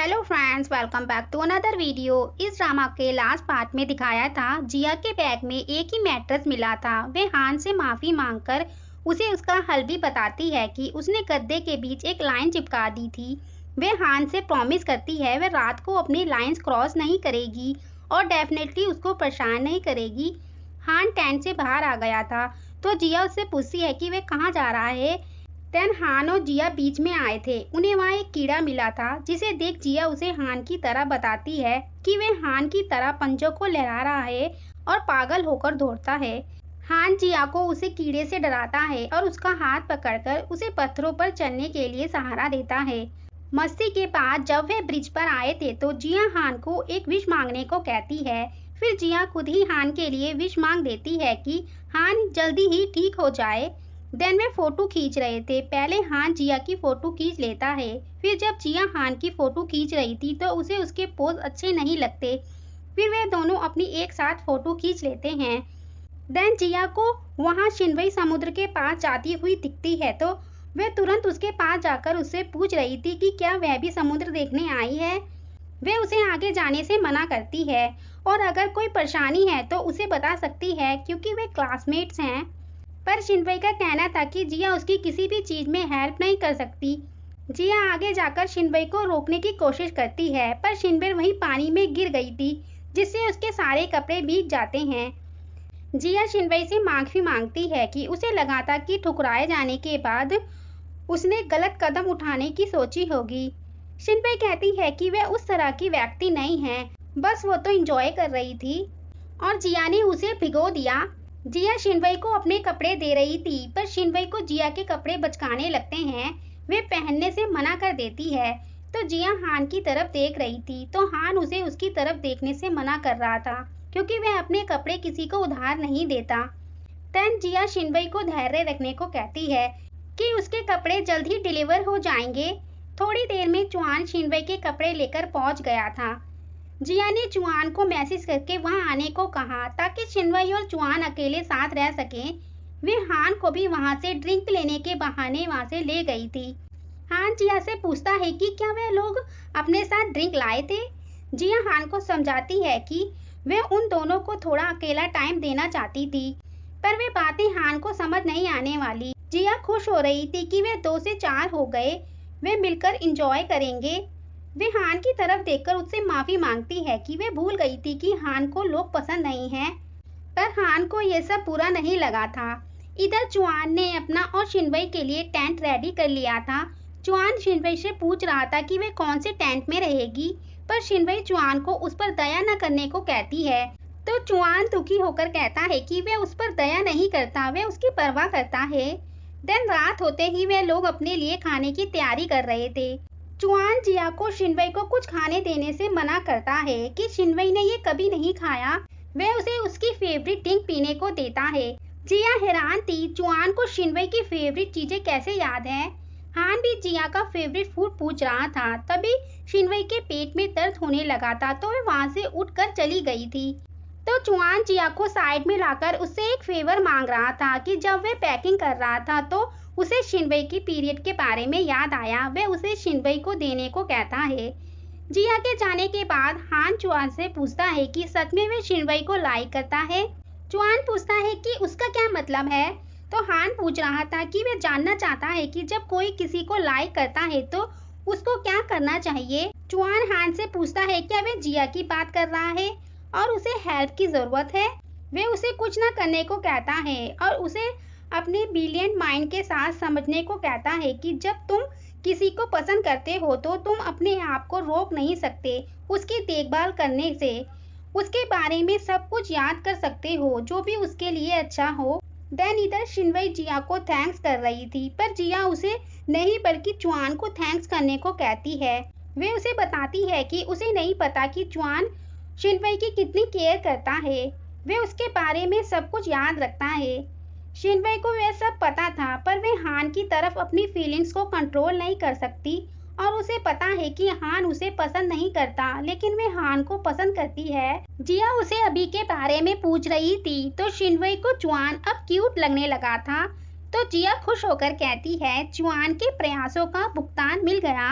Hello friends, welcome back to another video. इस drama के last part में दिखाया था जिया के बैग में एक ही मैट्रेस मिला था। वे हान से माफी मांगकर उसे उसका हल भी बताती है कि उसने गद्दे के बीच एक लाइन चिपका दी थी। वे हान से प्रॉमिस करती है वे रात को अपनी लाइंस क्रॉस नहीं करेगी और डेफिनेटली उसको परेशान नहीं करेगी। हान टेंट से बाहर आ गया था तो जिया उससे पूछती है कि वे कहाँ जा रहा है। देन हान और जिया बीच में आए थे। उन्हें वहाँ एक कीड़ा मिला था जिसे देख जिया उसे हान की तरह बताती है कि वे हान की तरह पंजों को लहरा रहा है और पागल होकर दौड़ता है। हान जिया को उसे कीड़े से डराता है और उसका हाथ पकड़कर उसे पत्थरों पर चलने के लिए सहारा देता है। मस्ती के बाद जब वे ब्रिज पर आए थे तो जिया हान को एक विश मांगने को कहती है। फिर जिया खुद ही हान के लिए विश मांग देती है कि हान जल्दी ही ठीक हो जाए। देन वे फोटो खींच रहे थे। पहले हान जिया की फोटो खींच लेता है। फिर जब जिया हान की फोटो खींच रही थी तो उसे उसके पोज अच्छे नहीं लगते। फिर वे दोनों अपनी एक साथ फोटो खींच लेते हैं। देन जिया को वहाँ शिनवई समुद्र के पास जाती हुई दिखती है तो वे तुरंत उसके पास जाकर उससे पूछ रही थी कि क्या वह भी समुद्र देखने आई है। वे उसे आगे जाने से मना करती है और अगर कोई परेशानी है तो उसे बता सकती है क्योंकि वे क्लासमेट्स हैं। पर शिनवई का कहना था कि जिया उसकी किसी भी चीज में हेल्प नहीं कर सकती। जिया आगे जाकर शिनवई को रोकने की कोशिश करती है पर शिनवई वहीं पानी में गिर गई थी जिससे उसके सारे कपड़े भीग जाते हैं। जिया शिनवई से माफी मांगती है कि उसे लगा था कि ठुकराए जाने के बाद उसने गलत कदम उठाने की सोची होगी। शिनवई कहती है कि वह उस तरह की व्यक्ति नहीं है, बस वो तो एंजॉय कर रही थी और जिया ने उसे भिगो दिया। जिया शिनवई को अपने कपड़े दे रही थी पर शिनवई को जिया के कपड़े बचकाने लगते हैं। वे पहनने से मना कर देती है तो जिया हान की तरफ देख रही थी तो हान उसे उसकी तरफ देखने से मना कर रहा था क्योंकि वह अपने कपड़े किसी को उधार नहीं देता। देन जिया शिनवई को धैर्य रखने को कहती है कि उसके कपड़े जल्द ही डिलीवर हो जाएंगे। थोड़ी देर में चुआन शिनवई के कपड़े लेकर पहुंच गया था। जिया ने चुआन को मैसेज करके वहां आने को कहा ताकि शिनवई और चुआन अकेले साथ रह सकें। वे हान को भी वहां से ड्रिंक लेने के बहाने वहां से ले गई थी। हान जिया से पूछता है कि क्या वे लोग अपने साथ ड्रिंक लाए थे। जिया हान को समझाती है कि वे उन दोनों को थोड़ा अकेला टाइम देना चाहती थी पर वे बातें हान को समझ नहीं आने वाली। जिया खुश हो रही थी कि वे 2 से 4 हो गए, वे मिलकर इंजॉय करेंगे। वे हान की तरफ देखकर उससे माफी मांगती है कि वे भूल गई थी कि हान को लोग पसंद नहीं हैं। पर हान को यह सब बुरा नहीं लगा था। इधर चुआन ने अपना और शिनवई के लिए टेंट रेडी कर लिया था। चुआन शिनवई से पूछ रहा था कि वे कौन से टेंट में रहेगी पर शिनवई चुआन को उस पर दया न करने को कहती है तो चुआन दुखी होकर कहता है कि वे उस पर दया नहीं करता, वे उसकी परवाह करता है। दिन रात होते ही वे लोग अपने लिए खाने की तैयारी कर रहे थे। चुआन जिया को शिनवई को कुछ खाने देने से मना करता है कि शिनवई ने ये कभी नहीं खाया। वह उसे उसकी फेवरेट ड्रिंक पीने को देता है। जिया हैरान थी चुआन को शिनवई की फेवरेट चीजें कैसे याद है। हान भी जिया का फेवरेट फूड पूछ रहा था। तभी शिनवई के पेट में दर्द होने लगा था तो वह वहां से उठकर चली गई थी। तो चुआन जिया को साइड में लाकर उससे एक फेवर मांग रहा था कि जब वह पैकिंग कर रहा था तो उसे शिनवई की पीरियड के बारे में याद आया। वह उसे शिनवई को देने को कहता है। जिया के जाने के बाद हान चुआन से पूछता है कि सच में वह शिनवई को लाइक करता है। चुआन पूछता है कि उसका क्या मतलब है तो हान पूछ रहा था कि वह जानना चाहता है कि जब कोई किसी को लाइक करता है तो उसको क्या करना चाहिए। चुआन हान से पूछता है क्या वह जिया की बात कर रहा है और उसे हेल्प की जरूरत है। वे उसे कुछ न करने को कहता है और उसे अपने ब्रिलियंट माइंड के साथ समझने को कहता है कि जब तुम किसी को पसंद करते हो तो तुम अपने आप को रोक नहीं सकते उसकी देखभाल करने से। उसके बारे में सब कुछ याद कर सकते हो जो भी उसके लिए अच्छा हो। देन इधर शिनवई जिया को थैंक्स कर रही थी पर जिया उसे नहीं बल्कि चुआन को थैंक्स करने को कहती है। वे उसे बताती है कि उसे नहीं पता कि चुआन शिनवई की कितनी केयर करता है। वे उसके बारे में सब कुछ याद रखता है। शिनवई को वह सब पता था पर वे हान की तरफ अपनी फीलिंग्स को कंट्रोल नहीं कर सकती और उसे पता है कि हान उसे पसंद नहीं करता लेकिन वे हान को पसंद करती है। जिया उसे अभी के बारे में पूछ रही थी तो शिनवई को चुआन अब क्यूट लगने लगा था तो जिया खुश होकर कहती है चुआन के प्रयासों का भुगतान मिल गया।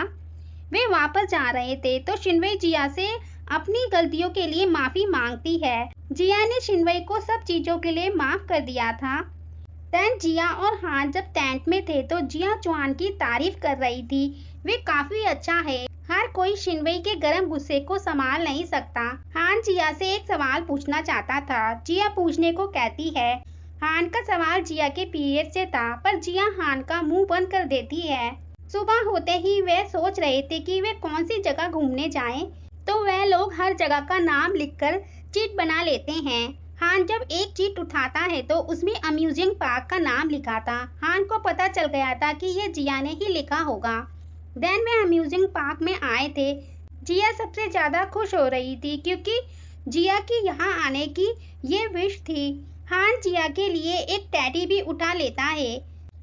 वे वापस जा रहे थे तो शिनवई जिया से अपनी गलतियों के लिए माफी मांगती है। जिया ने शिनवई को सब चीजों के लिए माफ कर दिया था। देन जिया और हान जब टेंट में थे तो जिया चुआन की तारीफ कर रही थी। वे काफी अच्छा है, हर कोई शिनवई के गर्म गुस्से को संभाल नहीं सकता। हान जिया से एक सवाल पूछना चाहता था। जिया पूछने को कहती है। हान का सवाल जिया के पीरियड से था, पर जिया हान का मुंह बंद कर देती है। सुबह होते ही वे सोच रहे थे कि वे कौन सी जगह घूमने जाएं, तो वह लोग हर जगह का नाम लिखकर चीट बना लेते हैं। हान जब एक चीट उठाता है तो उसमें अम्यूजिंग पार्क का नाम लिखा था। हान को पता चल गया था कि यह जिया ने ही लिखा होगा। देन वे अम्यूजिंग पार्क में आए थे। जिया सबसे ज्यादा खुश हो रही थी क्योंकि जिया की यहाँ आने की ये विश थी। हान जिया के लिए एक टैडी भी उठा लेता है।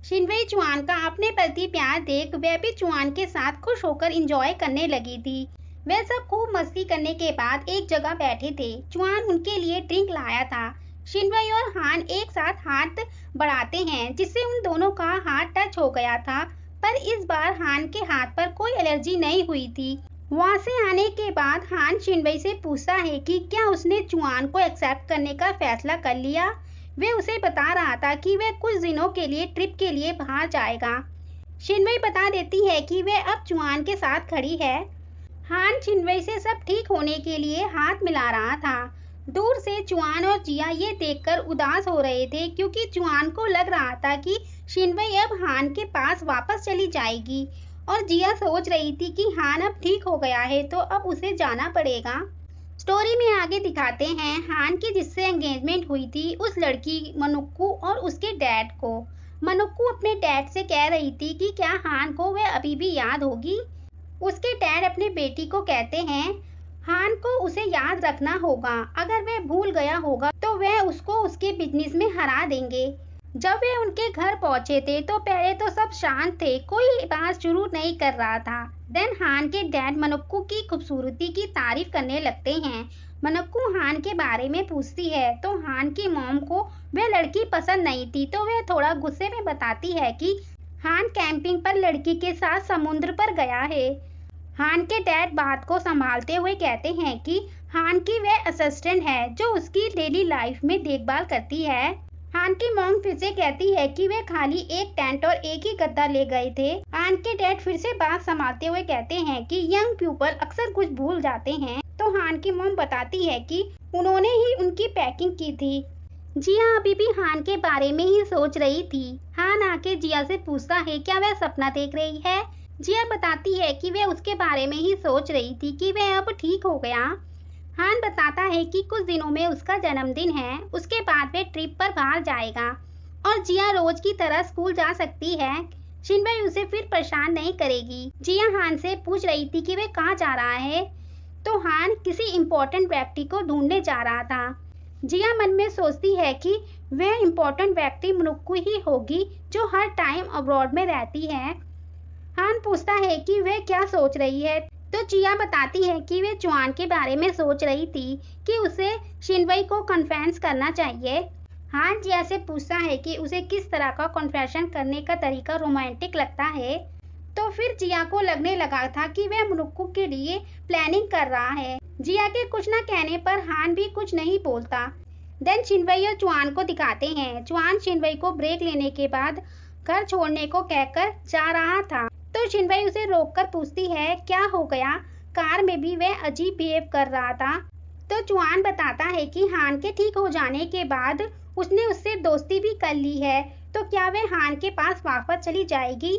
शिनवई चुआन का अपने प्रति प्यार देख वह भी चुआन के साथ खुश होकर एंजॉय करने लगी थी। वे सब खूब मस्ती करने के बाद एक जगह बैठे थे। चुआन उनके लिए ड्रिंक लाया था। शिनवई और हान एक साथ हाथ बढ़ाते हैं जिससे उन दोनों का हाथ टच हो गया था, पर इस बार हान के हाथ पर कोई एलर्जी नहीं हुई थी। वहाँ से आने के बाद हान शिनवई से पूछता है कि क्या उसने चुआन को एक्सेप्ट करने का फैसला कर लिया। वे उसे बता रहा था कि वह कुछ दिनों के लिए ट्रिप के लिए बाहर जाएगा। शिनवई बता देती है कि वह अब चुआन के साथ खड़ी है। हान शिनवई से सब ठीक होने के लिए हाथ मिला रहा था। दूर से चुआन और जिया ये देखकर उदास हो रहे थे क्योंकि चुआन को लग रहा था कि शिनवई अब हान के पास वापस चली जाएगी और जिया सोच रही थी कि हान अब ठीक हो गया है तो अब उसे जाना पड़ेगा। स्टोरी में आगे दिखाते हैं हान की जिससे एंगेजमेंट हुई थी उस लड़की मनुक्कू और उसके डैड को। मनुक्कू अपने डैड से कह रही थी कि क्या हान को वह अभी भी याद होगी। उसके डैड अपने बेटी को कहते हैं हान को उसे याद रखना होगा, अगर वह भूल गया होगा तो वह उसको उसके बिजनेस में हरा देंगे। जब वे उनके घर पहुंचे थे तो पहले तो सब शांत थे, कोई बात शुरू नहीं कर रहा था। देन हान के डैड मनुक्कू की खूबसूरती की तारीफ करने लगते हैं। मनुक्कू हान के बारे में पूछती है तो हान की मॉम को वह लड़की पसंद नहीं थी, तो वह थोड़ा गुस्से में बताती है कि हान कैंपिंग पर लड़की के साथ समुद्र पर गया है। हान के डैड बात को संभालते हुए कहते हैं कि हान की वह असिस्टेंट है जो उसकी डेली लाइफ में देखभाल करती है। हान की मॉम फिर से कहती है कि वे खाली एक टेंट और एक ही गद्दा ले गए थे। हान के डैड फिर से बात संभालते हुए कहते हैं कि यंग पीपल अक्सर कुछ भूल जाते हैं, तो हान की मॉम बताती है कि उन्होंने ही उनकी पैकिंग की थी। जिया अभी भी हान के बारे में ही सोच रही थी। हान आके जिया से पूछता है क्या वह सपना देख रही है। जिया बताती है कि वह उसके बारे में ही सोच रही थी कि वह अब ठीक हो गया। हान बताता है कि कुछ दिनों में उसका जन्मदिन है, उसके बाद वे ट्रिप पर बाहर जाएगा और जिया रोज की तरह स्कूल जा सकती है। शिनवई उसे फिर परेशान नहीं करेगी। जिया हान से पूछ रही थी कि वह कहाँ जा रहा है, तो हान किसी इम्पोर्टेंट व्यक्ति को ढूंढने जा रहा था। जिया मन में सोचती है कि वह इम्पोर्टेंट व्यक्ति मनुक्कू ही होगी जो हर टाइम अब्रॉड में रहती है। हान पूछता है कि वह क्या सोच रही है, तो जिया बताती है कि वे चुआन के बारे में सोच रही थी कि उसे शिनवई को कन्फेस करना चाहिए। हान जिया से पूछता है कि उसे किस तरह का कन्फेशन करने का तरीका रोमांटिक लगता है, तो फिर जिया को लगने लगा था कि वह मनुक्कू के लिए प्लानिंग कर रहा है। जिया के कुछ न कहने पर हान भी कुछ नहीं बोलता। देन शिनवई और चुआन को दिखाते हैं। चुआन शिनवई को ब्रेक लेने के बाद घर छोड़ने को कहकर जा रहा था, तो शिनवई उसे रोककर पूछती है क्या हो गया। कार में भी वह अजीब बिहेव कर रहा था, तो चुआन बताता है कि हान के ठीक हो जाने के बाद उसने उससे दोस्ती भी कर ली है, तो क्या वह हान के पास वापस चली जाएगी।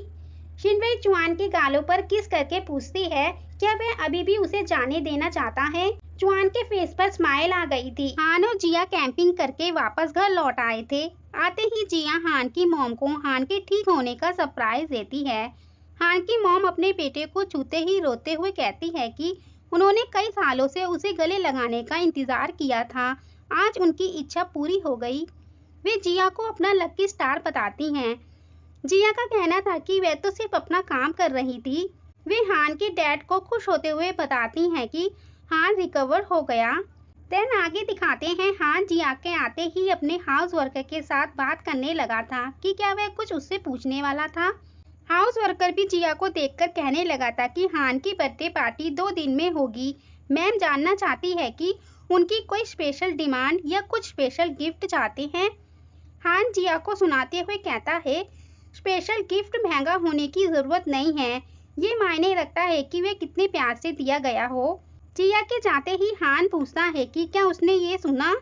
शिनवई चुआन के गालों पर किस करके पूछती है क्या वह अभी भी उसे जाने देना चाहता है। चुआन के फेस पर स्माइल आ गई थी। हान और जिया कैंपिंग करके वापस घर लौट आए थे। आते ही जिया हान की मॉम को हान के ठीक होने का सरप्राइज देती है। हान की मॉम अपने बेटे को छूते ही रोते हुए कहती है कि उन्होंने कई सालों से उसे गले लगाने का इंतजार किया था, आज उनकी इच्छा पूरी हो गई। वे जिया को अपना लकी स्टार बताती हैं। जिया का कहना था कि वह तो सिर्फ अपना काम कर रही थी। वे हान के डैड को खुश होते हुए बताती हैं कि हान रिकवर हो गया। देन आगे दिखाते हैं हान जिया के आते ही अपने हाउस वर्कर के साथ बात करने लगा था कि क्या वह कुछ उससे पूछने वाला था। हाउस वर्कर भी जिया को देखकर कहने लगा था कि हान की बर्थडे पार्टी 2 दिन में होगी। मैम जानना चाहती है कि उनकी कोई स्पेशल डिमांड या कुछ स्पेशल गिफ्ट चाहते हैं। हान जिया को सुनाते हुए कहता है, स्पेशल गिफ्ट महंगा होने की जरूरत नहीं है, ये मायने रखता है कि वे कितने प्यार से दिया गया हो। जिया के जाते ही हान पूछता है कि क्या उसने ये सुना।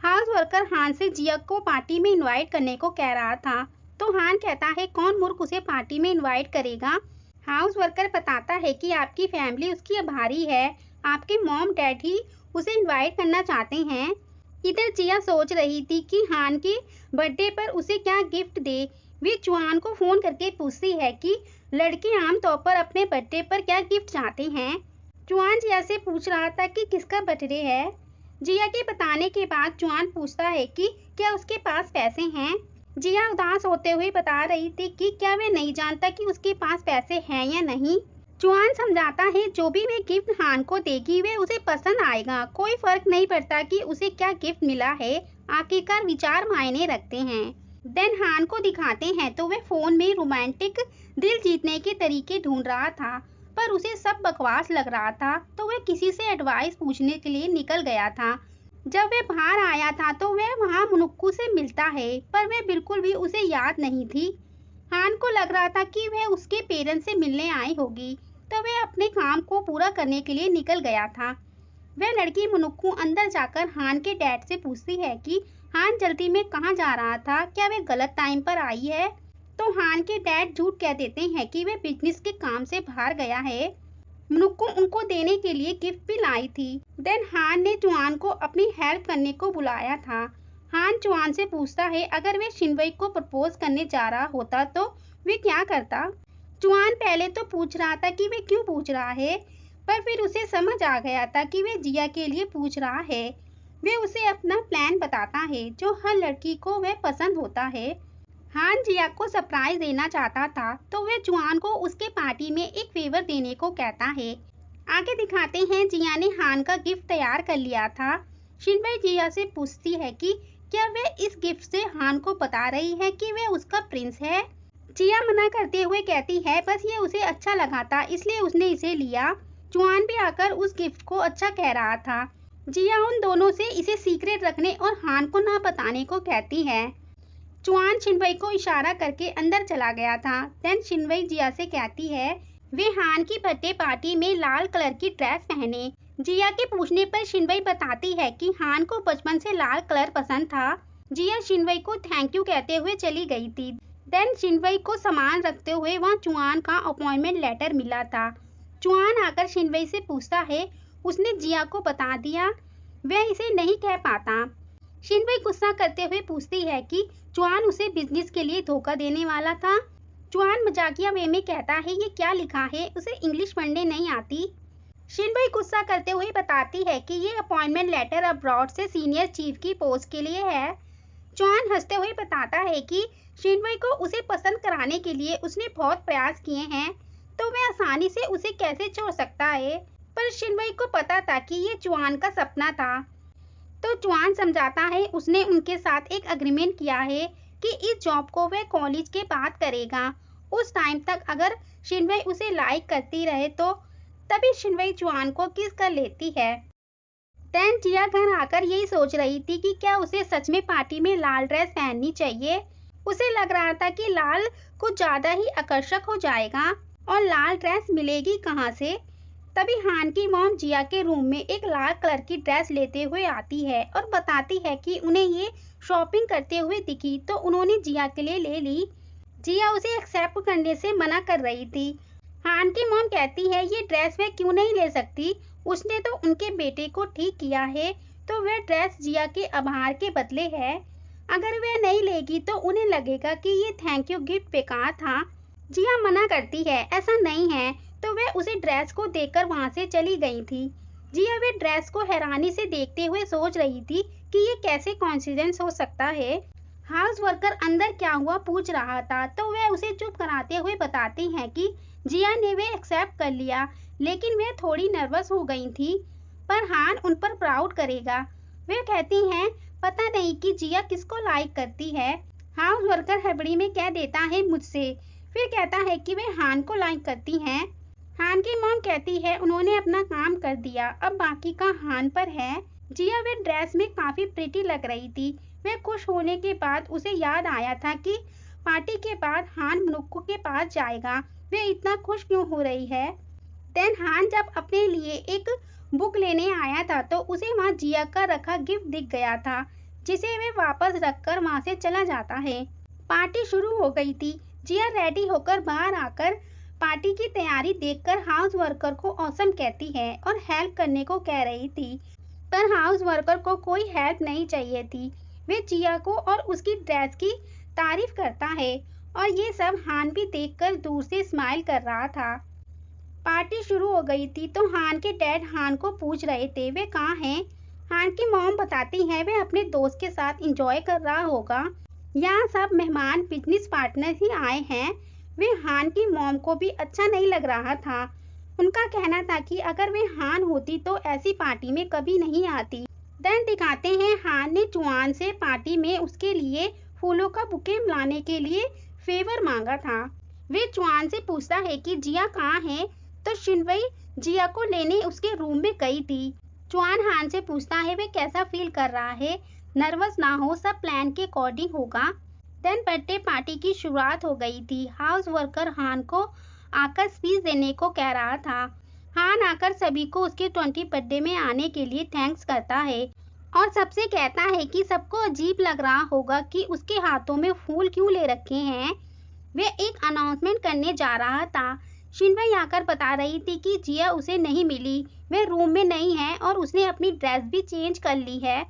हाउस वर्कर हान से जिया को पार्टी में इनवाइट करने को कह रहा था, तो हान कहता है कौन मूर्ख उसे पार्टी में इनवाइट करेगा। हाउस वर्कर बताता है कि आपकी फैमिली उसकी आभारी है, आपके मॉम डैड ही उसे इनवाइट करना चाहते हैं। इधर जिया सोच रही थी कि हान के बर्थडे पर उसे क्या गिफ्ट दे। वे चुआन को फोन करके पूछती है कि लड़के आमतौर पर अपने बर्थडे पर क्या गिफ्ट चाहते हैं। चुआन जिया से पूछ रहा था कि किसका बर्थडे है। जिया के बताने के बाद चुआन पूछता है कि क्या उसके पास पैसे हैं। जिया उदास होते हुए बता रही थी कि क्या वे नहीं जानता कि उसके पास पैसे हैं या नहीं। चुआन समझाता है जो भी वे गिफ्ट हान को देगी वे उसे पसंद आएगा, कोई फर्क नहीं पड़ता कि उसे क्या गिफ्ट मिला है, आखिरकार विचार मायने रखते हैं। देन हान को दिखाते हैं तो वे फोन में रोमांटिक दिल जीतने के तरीके ढूंढ रहा था, पर उसे सब बकवास लग रहा था, तो वह किसी से एडवाइस पूछने के लिए निकल गया था। जब वह बाहर आया था तो वह वहां मुनुक्कू से मिलता है, पर वह बिल्कुल भी उसे याद नहीं थी। हान को लग रहा था कि वह उसके पेरेंट्स से मिलने आई होगी, तो वह अपने काम को पूरा करने के लिए निकल गया था। वह लड़की मुनुक्कू अंदर जाकर हान के डैड से पूछती है कि हान जल्दी में कहाँ जा रहा था, क्या वह गलत टाइम पर आई है। तो हान के डैड झूठ कह देते हैं कि वह बिजनेस के काम से बाहर गया है। मुनुक्कू उनको देने के लिए गिफ्ट भी लाई थी। देन हान ने चुआन को अपनी हेल्प करने को बुलाया था। हान चुआन से पूछता है अगर वे शिनवई को प्रपोज करने जा रहा होता तो वे क्या करता। चुआन पहले तो पूछ रहा था कि वे क्यों पूछ रहा है, पर फिर उसे समझ आ गया था कि वे जिया के लिए पूछ रहा है। वे उसे अपना प्लान बताता है जो हर लड़की को वह पसंद होता है। हान जिया को सरप्राइज देना चाहता था, तो वह चुआन को उसके पार्टी में एक फेवर देने को कहता है। आगे दिखाते हैं जिया ने हान का गिफ्ट तैयार कर लिया था। शिनवई जिया से पूछती है कि क्या वह इस गिफ्ट से हान को बता रही है कि वह उसका प्रिंस है। जिया मना करते हुए कहती है बस ये उसे अच्छा लगा था इसलिए उसने इसे लिया। चुआन भी आकर उस गिफ्ट को अच्छा कह रहा था। जिया उन दोनों से इसे सीक्रेट रखने और हान को ना बताने को कहती है। चुआन शिनवई को इशारा करके अंदर चला गया था। देन शिनवई जिया से कहती है वे हान की बर्थडे पार्टी में लाल कलर की ड्रेस पहने। जिया के पूछने पर शिनवई बताती है कि हान को बचपन से लाल कलर पसंद था। जिया शिनवई को थैंक यू कहते हुए चली गई थी। देन शिनवई को सामान रखते हुए वहाँ चुआन का अपॉइंटमेंट लेटर मिला था। चुआन आकर शिनवई से पूछता है उसने जिया को बता दिया, वह इसे नहीं कह पाता। शिनवई गुस्सा करते हुए पूछती है कि चुआन उसे बिजनेस के लिए धोखा देने वाला था। चुआन मजाकिया वे में कहता है ये क्या लिखा है, उसे इंग्लिश पढ़ने नहीं आती। शिनवई गुस्सा करते हुए बताती है कि ये अपॉइंटमेंट लेटर अब्रॉड से सीनियर चीफ की पोस्ट के लिए है। चुआन हंसते हुए बताता है कि शिनवई को उसे पसंद कराने के लिए उसने बहुत प्रयास किए हैं, तो वह आसानी से उसे कैसे छोड़ सकता है। पर शिनवई को पता था कि ये चुआन का सपना था, तो चुआन समझाता है उसने उनके साथ एक एग्रीमेंट किया है कि इस जॉब को वह कॉलेज के बाद करेगा। उस टाइम तक अगर शिनवई उसे लाइक करती रहे तो तभी शिनवई चुआन को किस कर लेती है। देन जिया घर आकर यही सोच रही थी कि क्या उसे सच में पार्टी में लाल ड्रेस पहननी चाहिए। उसे लग रहा था कि लाल कुछ ज्यादा ही आकर्षक हो जाएगा और लाल ड्रेस मिलेगी कहाँ से। तभी हान की मॉम जिया के रूम में एक लाल कलर की ड्रेस लेते हुए आती है और बताती है कि उन्हें ये शॉपिंग करते हुए दिखी, तो उन्होंने जिया के लिए ले ली। जिया उसे एक्सेप्ट करने से मना कर रही थी। हान की मॉम कहती है ये ड्रेस वह क्यों नहीं ले सकती, उसने तो उनके बेटे को ठीक किया है, तो वह ड्रेस जिया के आभार के बदले है। अगर वह नहीं लेगी तो उन्हें लगेगा कि ये थैंक यू गिफ्ट बेकार था। जिया मना करती है ऐसा नहीं है, तो वह उसे ड्रेस को देखकर वहां से चली गई थी। जिया वे ड्रेस को हैरानी से देखते हुए सोच रही थी कि ये कैसे कोइंसिडेंस हो सकता है। हाउस वर्कर अंदर क्या हुआ पूछ रहा था, तो वह उसे चुप कराते हुए बताती हैं कि जिया ने वे एक्सेप्ट कर लिया, लेकिन वह थोड़ी नर्वस हो गई थी, पर हान उन पर प्राउड करेगा। वे कहती हैं पता नहीं कि जिया किसको लाइक करती है। हाउस वर्कर हड़बड़ी में कह देता है मुझसे। फिर कहता है कि वे हान को लाइक करती हैं। हान की मॉम कहती है उन्होंने अपना काम कर दिया, अब बाकी का हान पर है। जिया वे ड्रेस में काफी प्रिटी लग रही थी। वे खुश होने के बाद उसे याद आया था कि पार्टी के बाद हान मुनुक्कू के पास जाएगा। वे इतना खुश क्यों हो रही है? देन हान जब अपने लिए एक बुक लेने आया था तो उसे वहाँ जिया का रखा गिफ्ट दिख गया था, जिसे वे वापस रखकर वहाँ से चला जाता है। पार्टी शुरू हो गई थी। जिया रेडी होकर बाहर आकर पार्टी की तैयारी देखकर हाउस वर्कर को ऑसम कहती है और हेल्प करने को कह रही थी, पर हाउस वर्कर को कोई हेल्प नहीं चाहिए थी। वे जिया को और उसकी ड्रेस की तारीफ करता है और ये सब हान भी देखकर दूर से स्माइल कर रहा था। पार्टी शुरू हो गई थी तो हान के डैड हान को पूछ रहे थे वे कहाँ हैं। हान की मॉम बताती है वे अपने दोस्त के साथ एंजॉय कर रहा होगा। यहाँ सब मेहमान बिजनेस पार्टनर ही आए हैं। वे हान की मॉम को भी अच्छा नहीं लग रहा था। उनका कहना था कि अगर वे हान होती तो ऐसी पार्टी में कभी नहीं आती। देन दिखाते हैं हान ने जुआन से पार्टी में उसके लिए फूलों का बुके लाने के लिए फेवर मांगा था। वे जुआन से पूछता है कि जिया कहाँ है, तो शिनवई जिया को लेने उसके रूम में गई थी। जुआन हान से पूछता है वे कैसा फील कर रहा है, नर्वस ना हो, सब प्लान के अकॉर्डिंग होगा। देन बर्थडे पार्टी की शुरुआत हो गई थी। हाउस वर्कर हान को आकर स्पीच देने को कह रहा था। हान आकर सभी को उसके 20 बर्थडे में आने के लिए थैंक्स करता है और सबसे कहता है कि सबको अजीब लग रहा होगा कि उसके हाथों में फूल क्यों ले रखे हैं। वे एक अनाउंसमेंट करने जा रहा था। शिनवई आकर बता रही थी कि जिया उसे नहीं मिली, वे रूम में नहीं है और उसने अपनी ड्रेस भी चेंज कर ली है।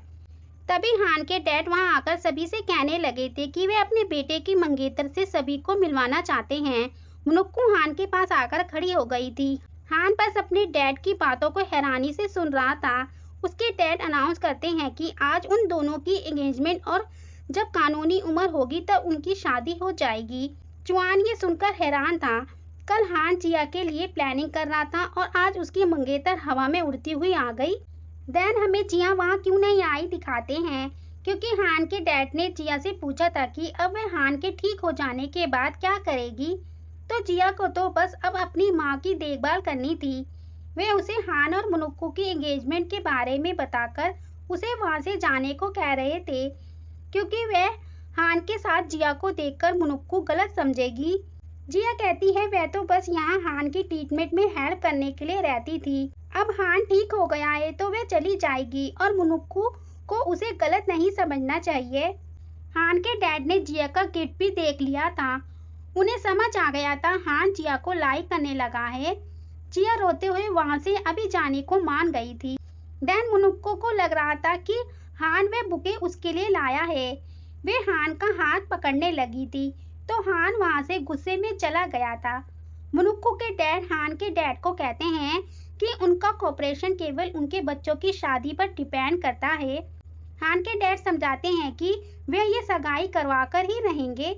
तभी हान के डैड वहां आकर सभी से कहने लगे थे कि वे अपने बेटे की मंगेतर से सभी को मिलवाना चाहते हैं। मुनुक्कू हान के पास आकर खड़ी हो गई थी। हान बस अपने डैड की बातों को हैरानी से सुन रहा था। उसके डैड अनाउंस करते हैं कि आज उन दोनों की एंगेजमेंट और जब कानूनी उम्र होगी तब उनकी शादी हो जाएगी। जुआन ये सुनकर हैरान था। कल हान जिया के लिए प्लानिंग कर रहा था और आज उसकी मंगेतर हवा में उड़ती हुई आ गई। देन हमें जिया वहाँ क्यों नहीं आई दिखाते हैं, क्योंकि हान के डैड ने जिया से पूछा था कि अब वह हान के ठीक हो जाने के बाद क्या करेगी। तो जिया को तो बस अब अपनी माँ की देखभाल करनी थी। वे उसे हान और मुनुक्कू की एंगेजमेंट के बारे में बताकर उसे वहाँ से जाने को कह रहे थे, क्योंकि वह हान के साथ जिया को देखकर मुनुक्कू गलत समझेगी। जिया कहती है वह तो बस यहाँ हान की ट्रीटमेंट में हेल्प करने के लिए रहती थी, अब हान ठीक हो गया है तो वह चली जाएगी और मुनुक्कू को उसे गलत नहीं समझना चाहिए। हान के डैड ने जिया का गिफ्ट भी देख लिया था। उन्हें समझ आ गया था हान जिया को लाइक करने लगा है। जिया रोते हुए वहाँ से अभी जाने को मान गई थी। देन मुनुक्कू को लग रहा था कि हान वह बुके उसके लिए लाया है। वे हान का हाथ पकड़ने लगी थी तो हान वहाँ से गुस्से में चला गया था। मुनुक्कू के डैड हान के डैड को कहते हैं कि उनका कोऑपरेशन केवल उनके बच्चों की शादी पर डिपेंड करता है। हान के डैड समझाते हैं कि वे ये सगाई करवा कर ही रहेंगे।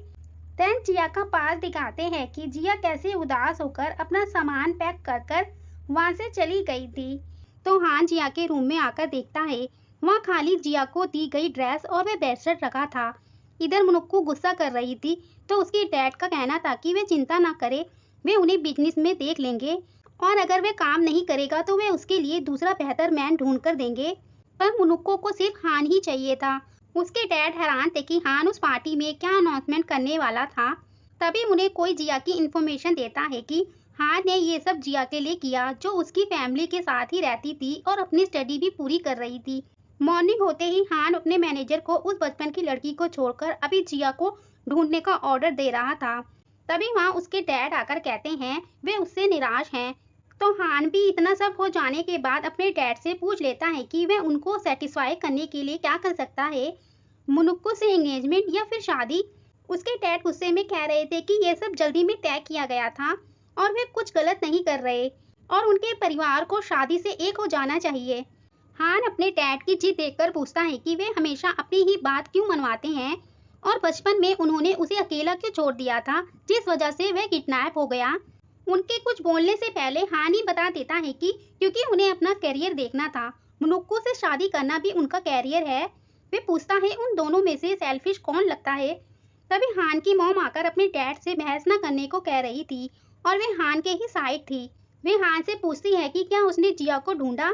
देन जिया का पास दिखाते हैं कि जिया कैसे उदास होकर अपना सामान पैक कर कर वहाँ से चली गई थी। तो हान जिया के रूम में आकर देखता है वहाँ खाली जिया को दी गई ड्रेस और वह बेडशीट रखा था। इधर मुनुक्कू गुस्सा कर रही थी तो उसके डैड का कहना था कि वे चिंता ना करे, वे उन्हें बिजनेस में देख लेंगे और अगर वे काम नहीं करेगा तो वे उसके लिए दूसरा बेहतर मैन ढूंढ कर देंगे। पर मुनुक्कू को सिर्फ हान ही चाहिए था। उसके डैड हैरान थे कि हान उस पार्टी में क्या अनाउंसमेंट करने वाला था। तभी उन्हें कोई जिया की इंफॉर्मेशन देता है कि हान ने ये सब जिया के लिए किया, जो उसकी फैमिली के साथ ही रहती थी और अपनी स्टडी भी पूरी कर रही थी। मॉर्निंग होते ही हान अपने मैनेजर को उस बचपन की लड़की को छोड़कर अभी जिया को ढूंढने का ऑर्डर दे रहा था। तभी वहाँ उसके डैड आकर कहते हैं वे उससे निराश हैं। तो हान भी इतना सब हो जाने के बाद अपने डैड से पूछ लेता है कि वह उनको सेटिस्फाई करने के लिए क्या कर सकता है, मुनुक्कू से एंगेजमेंट या फिर शादी। उसके डैड गुस्से में कह रहे थे कि यह सब जल्दी में तय किया गया था और वे कुछ गलत नहीं कर रहे और उनके परिवार को शादी से एक हो जाना चाहिए। हान अपने डैड की जिद देखकर पूछता है कि वे हमेशा अपनी ही बात क्यों मनवाते हैं और बचपन में उन्होंने उसे अकेला क्यों छोड़ दिया था जिस वजह से वह किडनैप हो गया। उनके कुछ बोलने से पहले हान ही बता देता है कि क्योंकि उन्हें अपना करियर देखना था, मुनुक्कू से शादी करना भी उनका करियर है। वे पूछता है उन दोनों में से सेल्फिश कौन लगता है। तभी हान की मॉम आकर अपने डैड से बहस न करने को कह रही थी और वे हान के ही साइड थी। वे हान से पूछती है कि क्या उसने जिया को ढूंढा।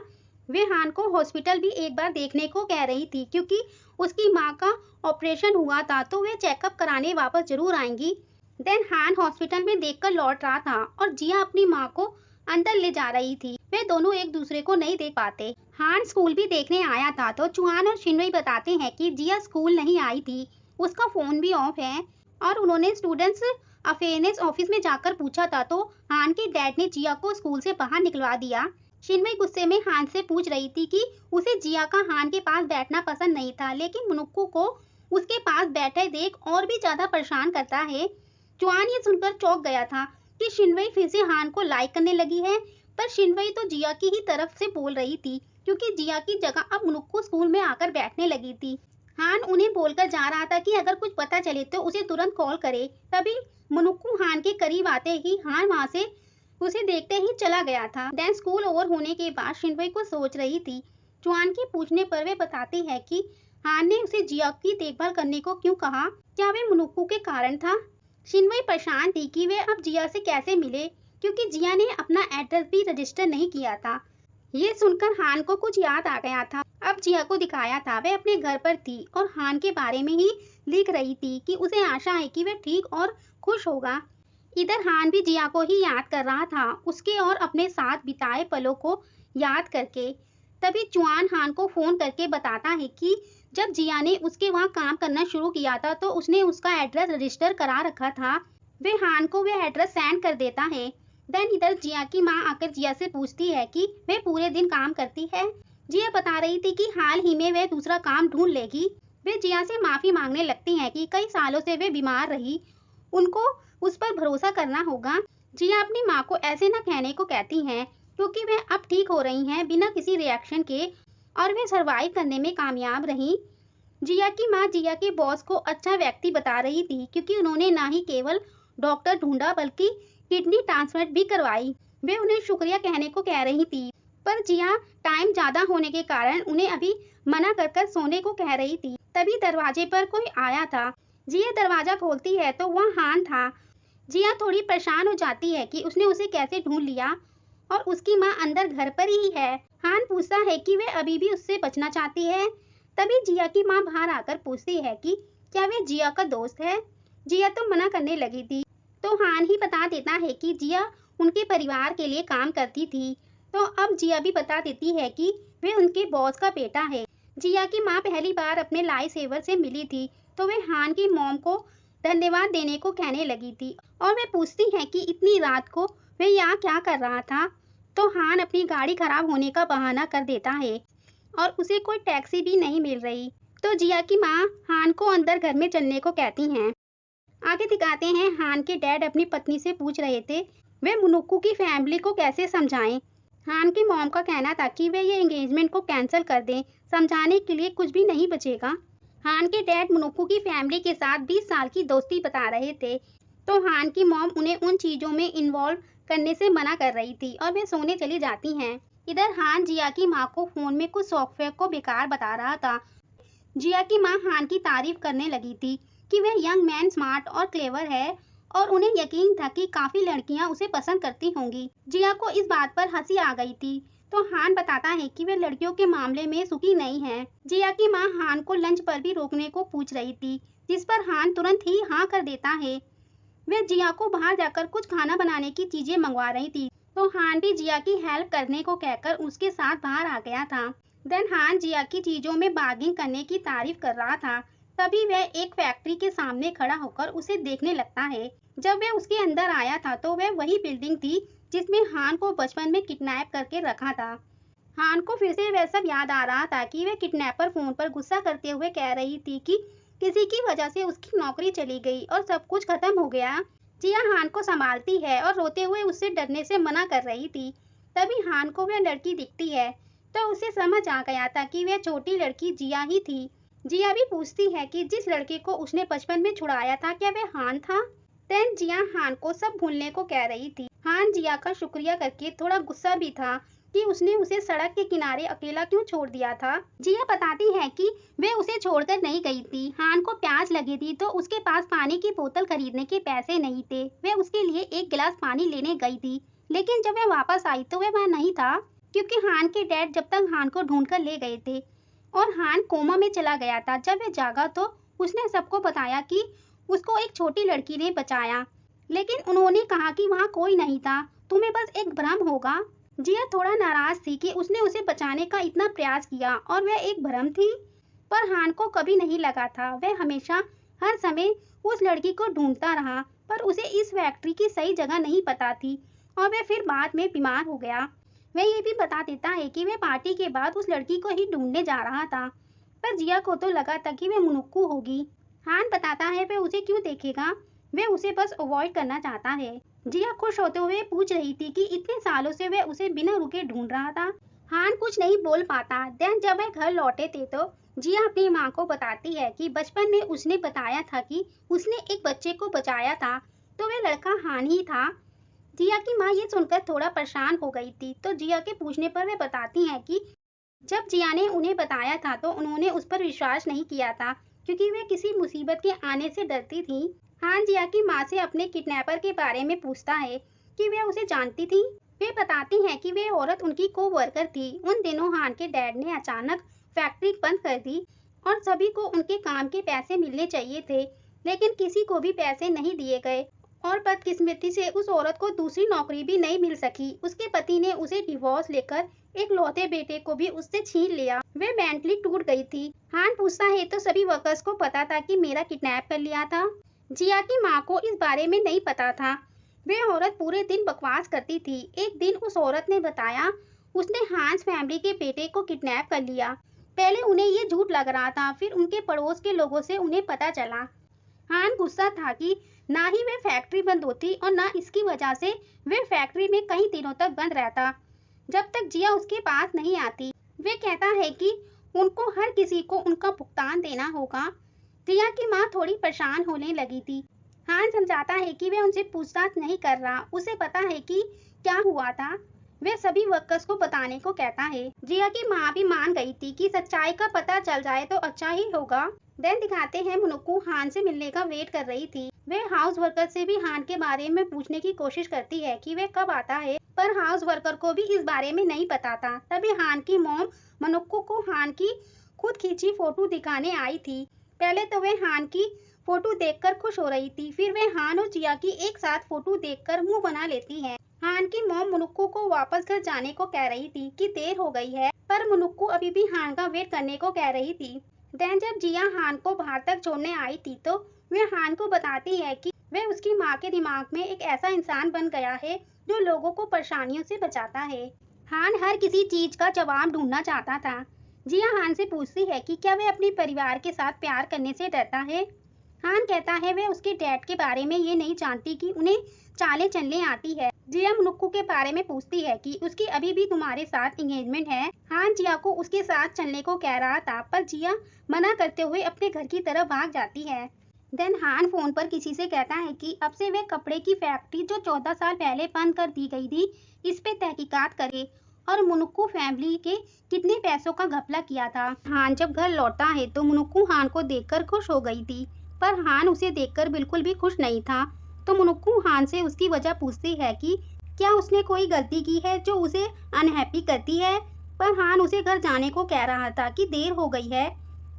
वे हान को हॉस्पिटल भी एक बार देखने को कह रही थी क्योंकि उसकी माँ का ऑपरेशन हुआ था, तो वे चेकअप कराने वापस जरूर आएंगी। देन हान हॉस्पिटल में देखकर लौट रहा था और जिया अपनी माँ को अंदर ले जा रही थी। वे दोनों एक दूसरे को नहीं देख पाते। हान स्कूल भी देखने आया था तो चुआन और शिनवई बताते हैं कि जिया स्कूल नहीं आई थी, उसका फोन भी ऑफ है और उन्होंने स्टूडेंट्स अफेयरनेस ऑफिस में जाकर पूछा था तो हान के डैड ने जिया को स्कूल से बाहर निकलवा दिया। शिनवई गुस्से में हान से पूछ रही थी कि उसे जिया का हान के पास बैठना पसंद नहीं था, लेकिन मुनुक्कू को उसके पास बैठे देख और भी ज्यादा परेशान करता है। चुआन ये सुनकर चौंक गया था कि शिनवई फिर से हान को लाइक करने लगी है, पर शिनवई तो जिया की ही तरफ से बोल रही थी क्योंकि जिया की जगह अब मुनुक्कू स्कूल में आकर बैठने लगी थी। हान उन्हें बोलकर जा रहा था कि अगर कुछ पता चले तो उसे तुरंत कॉल करे। तभी मुनुक्कू हान के करीब आते ही हान वहां से उसे देखते ही चला गया था। देन स्कूल ओवर होने के बाद शिनवई को सोच रही थी। चुआन के पूछने पर वे बताती है कि हान ने उसे जिया की देखभाल करने को क्यों कहा, क्या वे मुनुक्कू के कारण था। शिनवई परेशान थी कि वे अब जिया से कैसे मिले क्योंकि जिया ने अपना एड्रेस भी रजिस्टर नहीं किया था। ये सुनकर हान को कुछ याद आ गया था। अब जिया को दिखाया था वे अपने घर पर थी और हान के बारे में ही लिख रही थी कि उसे आशा है कि वह ठीक और खुश होगा। इधर हान भी जिया को ही याद कर रहा था, उसके और अपने साथ बिताए पलों को याद करके। तभी चुआन हान को फोन करके बताता है कि जब जिया ने उसके वहाँ काम करना शुरू किया था तो उसने उसका एड्रेस रजिस्टर करा रखा था। वे हान को वह एड्रेस सेंड कर देता है। देन इधर जिया की माँ आकर जिया से पूछती है कि वे पूरे दिन काम करती है। जिया बता रही थी कि हाल ही में वे दूसरा काम ढूंढ लेगी। वे जिया से माफी मांगने लगती हैं कि कई सालों से वे बीमार रही, उनको उस पर भरोसा करना होगा। जिया अपनी माँ को ऐसे न कहने को कहती हैं क्योंकि वे अब ठीक हो रही हैं बिना किसी रिएक्शन के और वे सरवाइव करने में कामयाब रही। जिया की माँ जिया के बॉस को अच्छा व्यक्ति बता रही थी क्योंकि उन्होंने ना ही केवल डॉक्टर ढूंढा बल्कि किडनी ट्रांसप्लांट भी करवाई। वे उन्हें शुक्रिया कहने को कह रही थी, पर जिया टाइम ज्यादा होने के कारण उन्हें अभी मना कर सोने को कह रही थी। तभी दरवाजे पर कोई आया था। जिया दरवाजा खोलती है तो वह हान था। जिया थोड़ी परेशान हो जाती है कि उसने उसे कैसे ढूंढ लिया और उसकी माँ अंदर घर पर ही है। हान पूछता है कि वे अभी भी उससे बचना चाहती है। तभी जिया की माँ बाहर आकर पूछती है कि क्या वे जिया का दोस्त है। जिया तो मना करने लगी थी, तो हान ही बता देता है कि जिया उनके परिवार के लिए काम करती थी। तो अब जिया भी बता देती है कि वे उनके बॉस का बेटा है। जिया की माँ पहली बार अपने लाइफ सेवर से मिली थी तो वे हान की मॉम को धन्यवाद देने को कहने लगी थी और वे पूछती हैं कि इतनी रात को वे यहाँ क्या कर रहा था। तो हान अपनी गाड़ी खराब होने का बहाना कर देता है और उसे कोई टैक्सी भी नहीं मिल रही। तो जिया की माँ हान को अंदर घर में चलने को कहती हैं। आगे दिखाते हैं हान के डैड अपनी पत्नी से पूछ रहे थे वे मुनुक्कू की फैमिली को कैसे समझाएं। हान की मॉम का कहना था कि वे ये एंगेजमेंट को कैंसिल कर दें, समझाने के लिए कुछ भी नहीं बचेगा। हान के डैड मुनुक्कू की फैमिली के साथ 20 साल की दोस्ती बता रहे थे, तो हान की मॉम उन्हें उन चीजों में इन्वॉल्व करने से मना कर रही थी और वे सोने चली जाती हैं। इधर हान जिया की माँ को फोन में कुछ सॉफ्टवेयर को बेकार बता रहा था। जिया की माँ हान की तारीफ करने लगी थी कि वह यंग मैन स्मार्ट और क्लेवर है और उन्हें यकीन था कि काफी लड़कियां उसे पसंद करती होंगी। जिया को इस बात पर हंसी आ गई थी, तो हान बताता है कि वे लड़कियों के मामले में सुखी नहीं है। जिया की माँ हान को लंच पर भी रोकने को पूछ रही थी, जिस पर हान तुरंत ही हाँ कर देता है। वे जिया को बाहर जाकर कुछ खाना बनाने की चीजें मंगवा रही थी, तो हान भी जिया की हेल्प करने को कहकर उसके साथ बाहर आ गया था। देन हान जिया की चीजों में बार्गेनिंग करने की तारीफ कर रहा था। तभी वह एक फैक्ट्री के सामने खड़ा होकर उसे देखने लगता है। जब वह उसके अंदर आया था तो वह वही बिल्डिंग थी जिसमें हान को बचपन में किडनैप करके रखा था। हान को फिर से वह सब याद आ रहा था कि वह किडनैपर फोन पर गुस्सा करते हुए कह रही थी कि किसी की वजह से उसकी नौकरी चली गई और सब कुछ खत्म हो गया। जिया हान को संभालती है और रोते हुए उससे डरने से मना कर रही थी। तभी हान को वह लड़की दिखती है, तो उसे समझ आ गया था कि वह छोटी लड़की जिया ही थी। जिया भी पूछती है कि जिस लड़के को उसने बचपन में छुड़ाया था क्या वह हान था। देन जिया हान को सब भूलने को कह रही थी। हान जिया का शुक्रिया करके थोड़ा गुस्सा भी था कि उसने उसे सड़क के किनारे अकेला क्यों छोड़ दिया था। जिया बताती है कि वे उसे छोड़कर नहीं गई थी। हान को प्यास लगी थी तो उसके पास पानी की बोतल खरीदने के पैसे नहीं थे। वे उसके लिए एक गिलास पानी लेने गई थी, लेकिन जब वह वापस आई तो वह वहाँ नहीं था, क्योंकि हान के डैड जब तक हान को ढूंढ कर ले गए थे और हान कोमा में चला गया था। जब वह जागा तो उसने सबको बताया कि उसको एक छोटी लड़की ने बचाया, लेकिन उन्होंने कहा कि वहाँ कोई नहीं था, तुम्हें बस एक भ्रम होगा। जिया थोड़ा नाराज थी कि उसने उसे बचाने का इतना प्रयास किया और वह एक भ्रम थी, पर हान को कभी नहीं लगा था। वह हमेशा हर समय उस लड़की को ढूंढता रहा, पर उसे इस फैक्ट्री की सही जगह नहीं पता थी और वह फिर बाद में बीमार हो गया। वह ये भी बता देता है कि वह पार्टी के बाद उस लड़की को ही ढूंढने जा रहा था, पर जिया को तो लगा था कि वह मुनुक्कू होगी। हान बताता है वह उसे क्यों देखेगा, वह उसे बस अवॉइड करना चाहता है। जिया खुश होते हुए पूछ रही थी कि इतने सालों से वह उसे बिना रुके ढूंढ रहा था। हान कुछ नहीं बोल पाता। देन जब वह घर लौटे थे तो जिया अपनी माँ को बताती है कि बचपन में उसने बताया था कि उसने एक बच्चे को बचाया था, तो वह लड़का हान ही था। जिया की माँ ये सुनकर थोड़ा परेशान हो गई थी, तो जिया के पूछने पर वह बताती है कि जब जिया ने उन्हें बताया था तो उन्होंने उस पर विश्वास नहीं किया था, क्योंकि वे किसी मुसीबत के आने से डरती थी। हान जिया की माँ से अपने किडनैपर के बारे में पूछता है कि वे उसे जानती थी। वे बताती हैं कि वे औरत उनकी को-वर्कर थी। उन दिनों हान के डैड ने अचानक फैक्ट्री बंद कर दी और सभी को उनके काम के पैसे मिलने चाहिए थे, लेकिन किसी को भी पैसे नहीं दिए गए और बदकिस्मती से उस औरत को दूसरी नौकरी भी नहीं मिल सकी। उसके पति ने उसे डिवोर्स लेकर एक लौते बेटे को भी उससे छीन लिया। वे मेंटली टूट गई थी। हान पूछता है तो सभी वर्कर्स को पता था कि मेरा किडनैप कर लिया था। जिया की माँ को इस बारे में नहीं पता था। वे औरत पूरे दिन बकवास करती थी। एक दिन उस औरत ने बताया उसने हान्स फैमिली के बेटे को किडनैप कर लिया। पहले उन्हें ये झूठ लग रहा था, फिर उनके पड़ोस के लोगों से उन्हें पता चला। हान गुस्सा था कि ना ही वे फैक्ट्री बंद होती और ना इसकी वजह से वे फैक्ट्री में कई दिनों तक बंद रहता, जब तक जिया उसके पास नहीं आती। वे कहता है कि उनको हर किसी को उनका भुगतान देना होगा। जिया की माँ थोड़ी परेशान होने लगी थी। हान समझाता है कि वे उनसे पूछताछ नहीं कर रहा, उसे पता है कि क्या हुआ था। वे सभी वर्कर्स को बताने को कहता है। जिया की माँ भी मान गई थी कि सच्चाई का पता चल जाए तो अच्छा ही होगा। देन दिखाते हैं मुनुक्कू हान से मिलने का वेट कर रही थी। वे हाउस वर्कर से भी हान के बारे में पूछने की कोशिश करती है कि वे कब आता है, पर हाउस वर्कर को भी इस बारे में नहीं पता था। तभी हान की मॉम मुनुक्कू को हान की खुद खींची फोटो दिखाने आई थी। पहले तो वे हान की फोटो देखकर खुश हो रही थी, फिर वे हान और जिया की एक साथ फोटो देखकर मुंह बना लेती हैं। हान की मॉम मुनुक्कू को वापस घर जाने को कह रही थी कि देर हो गई है, पर मुनुक्कू अभी भी हान का वेट करने को कह रही थी। देन जब जिया हान को बाहर तक छोड़ने आई थी तो वे हान को बताती है कि वे उसकी माँ के दिमाग में एक ऐसा इंसान बन गया है जो लोगों को परेशानियों से बचाता है। हान हर किसी चीज का जवाब ढूंढना चाहता था। जिया हान से पूछती है कि क्या वह अपने परिवार के साथ प्यार करने से डरता है। हान कहता है वह उसके डैड के बारे में ये नहीं जानती कि उन्हें चालें चलने आती है। जिया मुनुक्कू के बारे में पूछती है कि उसकी अभी भी तुम्हारे साथ एंगेजमेंट है। हान जिया को उसके साथ चलने को कह रहा था, पर जिया मना करते हुए अपने घर की तरफ भाग जाती है। देन हान फोन पर किसी से कहता है कि अब से वह कपड़े की फैक्ट्री जो 14 साल पहले बंद कर दी गई थी, इस पे तहकीकात करे और मुनुक्कू फैमिली के कितने पैसों का घपला किया था। हान जब घर लौटा है तो मुनुक्कू हान को देखकर खुश हो गई थी, पर हान उसे देखकर बिल्कुल भी खुश नहीं था। तो मुनुक्कू हान से उसकी वजह पूछती है कि क्या उसने कोई गलती की है जो उसे अनहैप्पी करती है, पर हान उसे घर जाने को कह रहा था कि देर हो गई है।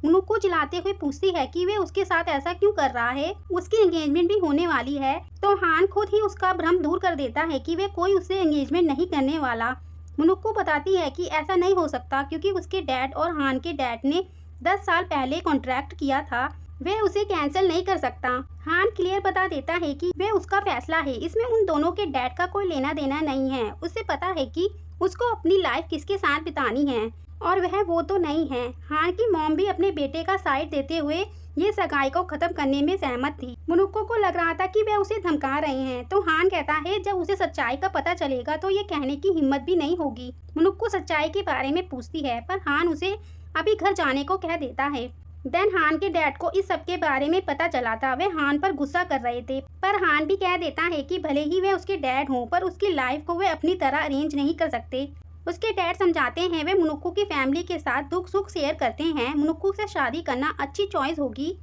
मुनुक्कू चिल्लाते हुए पूछती है कि वे उसके साथ ऐसा क्यों कर रहा है, उसकी एंगेजमेंट भी होने वाली है। तो हान खुद ही उसका भ्रम दूर कर देता है कि वे कोई उससे एंगेजमेंट नहीं करने वाला। मुनुक्कू बताती है कि ऐसा नहीं हो सकता क्योंकि उसके डैड और हान के डैड ने 10 साल पहले कॉन्ट्रैक्ट किया था, वे उसे कैंसिल नहीं कर सकता। हान क्लियर बता देता है कि वे उसका फैसला है, इसमें उन दोनों के डैड का कोई लेना देना नहीं है। उसे पता है कि उसको अपनी लाइफ किसके साथ बितानी है और वह वो तो नहीं है। हान की मॉम भी अपने बेटे का साइड देते हुए ये सगाई को खत्म करने में सहमत थी। मुनुक्कू को लग रहा था कि वे उसे धमका रहे हैं, तो हान कहता है जब उसे सच्चाई का पता चलेगा तो ये कहने की हिम्मत भी नहीं होगी। मुनुक्कू सच्चाई के बारे में पूछती है, पर हान उसे अभी घर जाने को कह देता है। देन हान के डैड को इस सब के बारे में पता चला था। वे हान पर गुस्सा कर रहे थे, पर हान भी कह देता है कि भले ही वे उसके डैड हों, पर उसकी लाइफ को वे अपनी तरह अरेंज नहीं कर सकते। उसके डैड समझाते हैं वे मुनुक्कू की फैमिली के साथ दुख सुख शेयर करते हैं, मुनुक्कू से शादी करना अच्छी चॉइस होगी।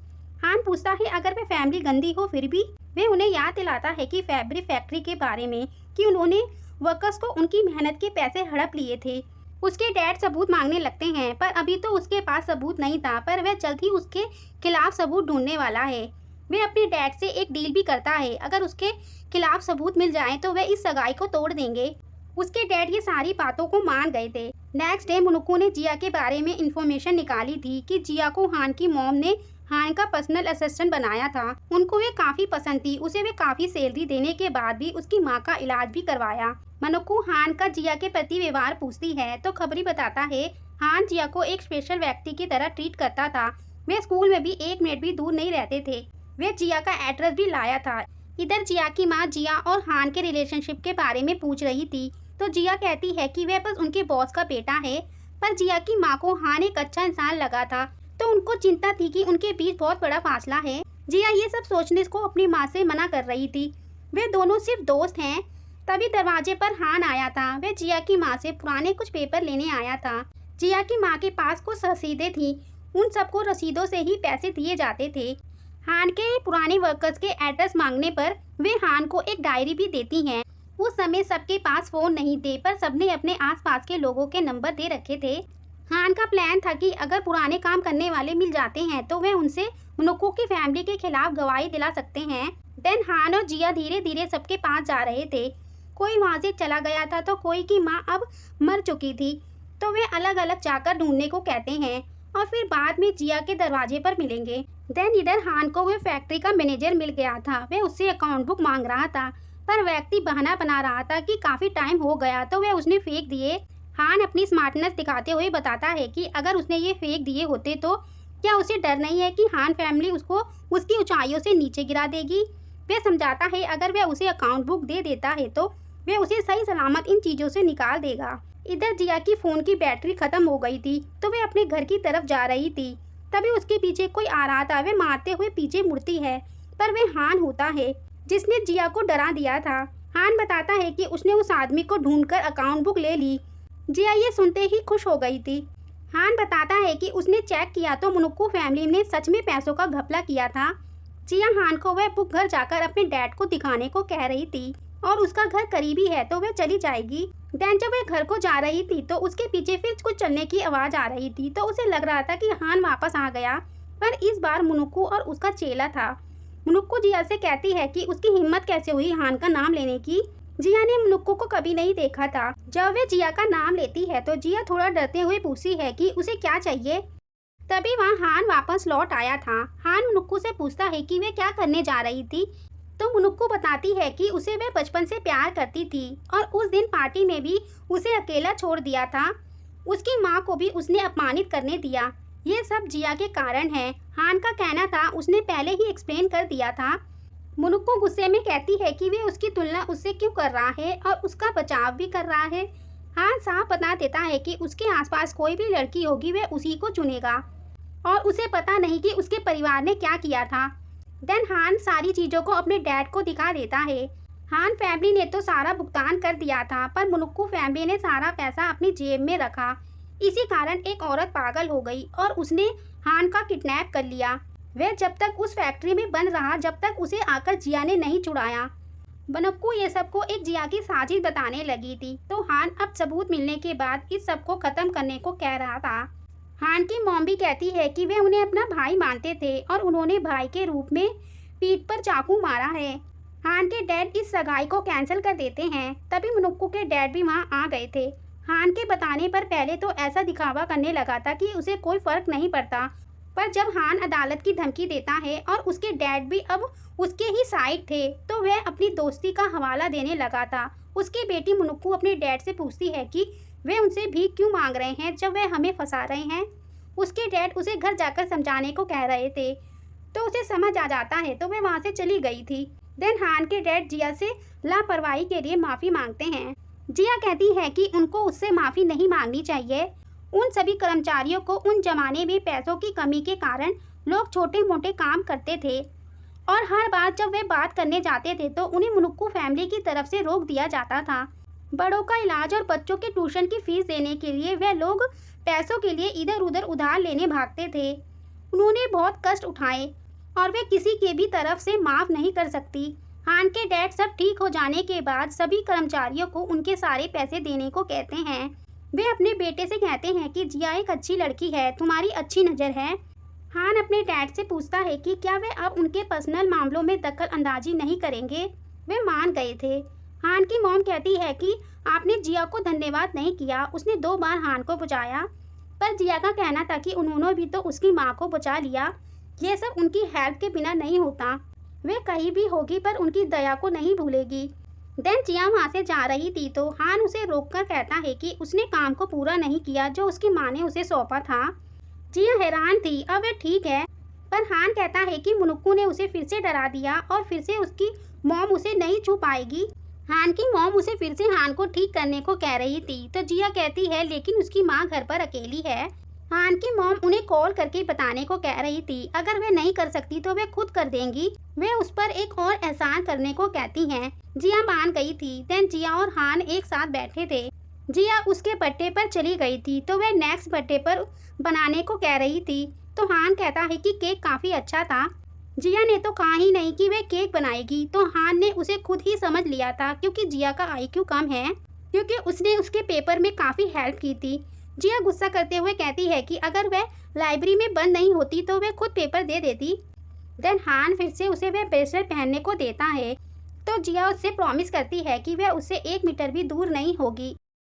हान पूछता है अगर वे फैमिली गंदी हो फिर भी। वे उन्हें याद दिलाता है कि फैब्रिक फैक्ट्री के बारे में कि उन्होंने वर्कर्स को उनकी मेहनत के पैसे हड़प लिए थे। उसके डैड सबूत मांगने लगते हैं पर अभी तो उसके पास सबूत नहीं था, पर वह जल्द ही उसके खिलाफ सबूत ढूंढने वाला है। वे अपने डैड से एक डील भी करता है, अगर उसके खिलाफ सबूत मिल जाए तो वे इस सगाई को तोड़ देंगे। उसके डैड ये सारी बातों को मान गए थे। नेक्स्ट डे मुनुक्कू ने जिया के बारे में इंफॉर्मेशन निकाली थी कि जिया को हान की मॉम ने हान का पर्सनल असिस्टेंट बनाया था। उनको वे काफी पसंद थी, उसे वे काफी सैलरी देने के बाद भी उसकी माँ का इलाज भी करवाया। मुनुक्कू हान का जिया के प्रति व्यवहार पूछती है तो खबरी बताता है हान जिया को एक स्पेशल व्यक्ति की तरह ट्रीट करता था। वे स्कूल में भी 1 मिनट भी दूर नहीं रहते थे। वे जिया का एड्रेस भी लाया था। इधर जिया की माँ जिया और हान के रिलेशनशिप के बारे में पूछ रही थी तो जिया कहती है कि वह बस उनके बॉस का बेटा है, पर जिया की माँ को हान एक अच्छा इंसान लगा था तो उनको चिंता थी कि उनके बीच बहुत बड़ा फासला है। जिया ये सब सोचने को अपनी माँ से मना कर रही थी, वे दोनों सिर्फ दोस्त हैं। तभी दरवाजे पर हान आया था। वह जिया की माँ से पुराने कुछ पेपर लेने आया था। जिया की माँ के पास कुछ रसीदें थी, उन सबको रसीदों से ही पैसे दिए जाते थे। हान के पुराने वर्कर्स के एड्रेस मांगने पर वे हान को एक डायरी भी देती हैं। उस समय सबके पास फोन नहीं थे, पर सबने अपने आसपास के लोगों के नंबर दे रखे थे। हान का प्लान था कि अगर पुराने काम करने वाले मिल जाते हैं तो वे उनसे मुनुक्कू की फैमिली के खिलाफ गवाही दिला सकते हैं। देन हान और जिया धीरे धीरे सबके पास जा रहे थे। कोई वहाँ से चला गया था तो कोई की माँ अब मर चुकी थी, तो वे अलग अलग जाकर ढूंढने को कहते हैं और फिर बाद में जिया के दरवाजे पर मिलेंगे। देन इधर हान को वह फैक्ट्री का मैनेजर मिल गया था। वह उससे अकाउंट बुक मांग रहा था, पर व्यक्ति बहाना बना रहा था कि काफी टाइम हो गया तो वह उसने फेंक दिए। हान अपनी स्मार्टनेस दिखाते हुए बताता है कि अगर उसने ये फेंक दिए होते तो क्या उसे डर नहीं है कि हान फैमिली उसको उसकी ऊंचाइयों से नीचे गिरा देगी। वह समझाता है अगर वह उसे अकाउंट बुक दे देता है तो वह उसे सही सलामत इन चीजों से निकाल देगा। इधर जिया की फोन की बैटरी खत्म हो गई थी तो वह अपने घर की तरफ जा रही थी। तभी उसके पीछे कोई आ रहा था। वह मारते हुए पीछे मुड़ती है, पर वह हान होता है जिसने जिया को डरा दिया था। हान बताता है कि उसने उस आदमी को ढूंढकर अकाउंट बुक ले ली। जिया ये सुनते ही खुश हो गई थी। हान बताता है कि उसने चेक किया तो मुनुक्कू फैमिली ने सच में पैसों का घपला किया था। जिया हान को वह बुक घर जाकर अपने डैड को दिखाने को कह रही थी और उसका घर करीबी है तो वह चली जाएगी। देन जब वह घर को जा रही थी तो उसके पीछे फिर कुछ चलने की आवाज आ रही थी तो उसे लग रहा था कि हान वापस आ गया, पर इस बार मुनुक्कू और उसका चेला था। मुनुक्कू जिया से कहती है कि उसकी हिम्मत कैसे हुई हान का नाम लेने की। जिया ने मुनुक्कू को कभी नहीं देखा था। जब वे जिया का नाम लेती है तो जिया थोड़ा डरते हुए पूछती है कि उसे क्या चाहिए। तभी वहाँ हान वापस लौट आया था। हान मुनुक्कू से पूछता है कि वे क्या करने जा रही थी, तो मुनुक्कू बताती है कि उसे वे बचपन से प्यार करती थी और उस दिन पार्टी में भी उसे अकेला छोड़ दिया था। उसकी माँ को भी उसने अपमानित करने दिया। ये सब जिया के कारण है। हान का कहना था उसने पहले ही एक्सप्लेन कर दिया था। मुनुक्कू गुस्से में कहती है कि वे उसकी तुलना उससे क्यों कर रहा है और उसका बचाव भी कर रहा है। हान साफ बता देता है कि उसके आसपास कोई भी लड़की होगी वह उसी को चुनेगा और उसे पता नहीं कि उसके परिवार ने क्या किया था। देन हान सारी चीज़ों को अपने डैड को दिखा देता है। हान फैमिली ने तो सारा भुगतान कर दिया था, पर मुनुक्कू फैमिली ने सारा पैसा अपनी जेब में रखा। इसी कारण एक औरत पागल हो गई और उसने हान का किडनैप कर लिया। वह जब तक उस फैक्ट्री में बंद रहा जब तक उसे आकर जिया ने नहीं छुड़ाया। मुनुक्कू ये सबको एक जिया की साजिश बताने लगी थी, तो हान अब सबूत मिलने के बाद इस सब को खत्म करने को कह रहा था। हान की मॉम भी कहती है कि वे उन्हें अपना भाई मानते थे और उन्होंने भाई के रूप में पीठ पर चाकू मारा है। हान के डैड इस सगाई को कैंसिल कर देते हैं। तभी मुनुक्कू के डैड भी वहाँ आ गए थे। हान के बताने पर पहले तो ऐसा दिखावा करने लगा था कि उसे कोई फर्क नहीं पड़ता, पर जब हान अदालत की धमकी देता है और उसके डैड भी अब उसके ही साइड थे तो वह अपनी दोस्ती का हवाला देने लगा था। उसकी बेटी मुनुक्कू अपने डैड से पूछती है कि वे उनसे भीख क्यों मांग रहे हैं जब वह हमें फंसा रहे हैं। उसके डैड उसे घर जाकर समझाने को कह रहे थे, तो उसे समझ आ जाता है तो वह वहाँ से चली गई थी। देन हान के डैड जिया से लापरवाही के लिए माफ़ी मांगते हैं। जिया कहती है कि उनको उससे माफ़ी नहीं मांगनी चाहिए। उन सभी कर्मचारियों को उन जमाने में पैसों की कमी के कारण लोग छोटे मोटे काम करते थे और हर बार जब वे बात करने जाते थे तो उन्हें मुनुक्कू फैमिली की तरफ से रोक दिया जाता था। बड़ों का इलाज और बच्चों के ट्यूशन की फीस देने के लिए वह लोग पैसों के लिए इधर उधर उधार लेने भागते थे। उन्होंने बहुत कष्ट उठाए और वे किसी के भी तरफ से माफ नहीं कर सकती। हान के डैड सब ठीक हो जाने के बाद सभी कर्मचारियों को उनके सारे पैसे देने को कहते हैं। वे अपने बेटे से कहते हैं कि जिया एक अच्छी लड़की है, तुम्हारी अच्छी नज़र है। हान अपने डैड से पूछता है कि क्या वे अब उनके पर्सनल मामलों में दखल अंदाजी नहीं करेंगे। वे मान गए थे। हान की मॉम कहती है कि आपने जिया को धन्यवाद नहीं किया, उसने 2 बार हान को बचाया। पर जिया का कहना था कि उन्होंने भी तो उसकी माँ को बचा लिया, ये सब उनकी हेल्प के बिना नहीं होता। वे कहीं भी होगी पर उनकी दया को नहीं भूलेगी। देन जिया वहाँ से जा रही थी तो हान उसे रोककर कहता है कि उसने काम को पूरा नहीं किया जो उसकी माँ ने उसे सौंपा था। जिया हैरान थी, अब वे ठीक है, पर हान कहता है कि मुनुक्कू ने उसे फिर से डरा दिया और फिर से उसकी मॉम उसे नहीं छू पाएगी। हान की मॉम उसे फिर से हान को ठीक करने को कह रही थी तो जिया कहती है लेकिन उसकी माँ घर पर अकेली है। हान की मॉम उन्हें कॉल करके बताने को कह रही थी, अगर वे नहीं कर सकती तो वे खुद कर देंगी। वे उस पर एक और एहसान करने को कहती हैं। जिया मान गई थी। देन जिया और हान एक साथ बैठे थे। जिया उसके बर्थडे पर चली गई थी तो वह नेक्स्ट बर्थडे पर बनाने को कह रही थी तो हान कहता है कि केक काफी अच्छा था। जिया ने तो कहा ही नहीं कि वह केक बनाएगी तो हान ने उसे खुद ही समझ लिया था क्योंकि जिया का IQ कम है, क्योंकि उसने उसके पेपर में काफी हेल्प की थी। जिया गुस्सा करते हुए कहती है कि अगर वह लाइब्रेरी में बंद नहीं होती तो वह खुद पेपर दे देती। देन हान फिर से उसे वह ब्रेसलेट पहनने को देता है तो जिया उससे प्रॉमिस करती है कि वह उससे 1 मीटर भी दूर नहीं होगी।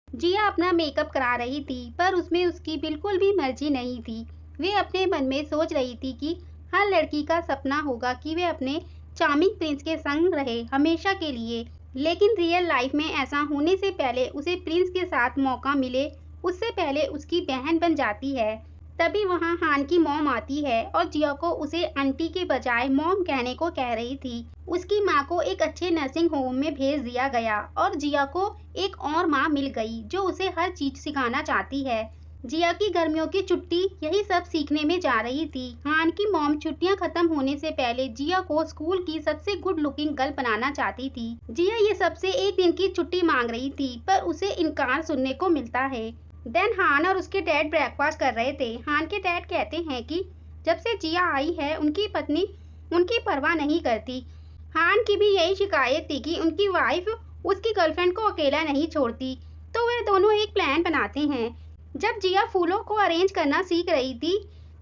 जिया अपना मेकअप करा रही थी पर उसमें उसकी बिल्कुल भी मर्जी नहीं थी। वे अपने मन में सोच रही थी कि हर लड़की का सपना होगा कि वे अपने चार्मिंग प्रिंस के संग रहे हमेशा के लिए, लेकिन रियल लाइफ में ऐसा होने से पहले उसे प्रिंस के साथ मौका मिले उससे पहले उसकी बहन बन जाती है। तभी वहाँ हान की मॉम आती है और जिया को उसे आंटी के बजाय मॉम कहने को कह रही थी। उसकी माँ को एक अच्छे नर्सिंग होम में भेज दिया गया और जिया को एक और माँ मिल गई जो उसे हर चीज सिखाना चाहती है। जिया की गर्मियों की छुट्टी यही सब सीखने में जा रही थी। हान की मॉम छुट्टियां खत्म होने से पहले जिया को स्कूल की सबसे गुड लुकिंग गर्ल बनाना चाहती थी। जिया ये सबसे 1 दिन की छुट्टी मांग रही थी पर उसे इनकार सुनने को मिलता है। देन हान और उसके डैड ब्रेकफास्ट कर रहे थे। हान के डैड कहते हैं कि जब से जिया आई है उनकी पत्नी उनकी परवाह नहीं करती। हान की भी यही शिकायत थी कि उनकी वाइफ उसकी गर्लफ्रेंड को अकेला नहीं छोड़ती। तो वे दोनों एक प्लान बनाते हैं। जब जिया फूलों को अरेंज करना सीख रही थी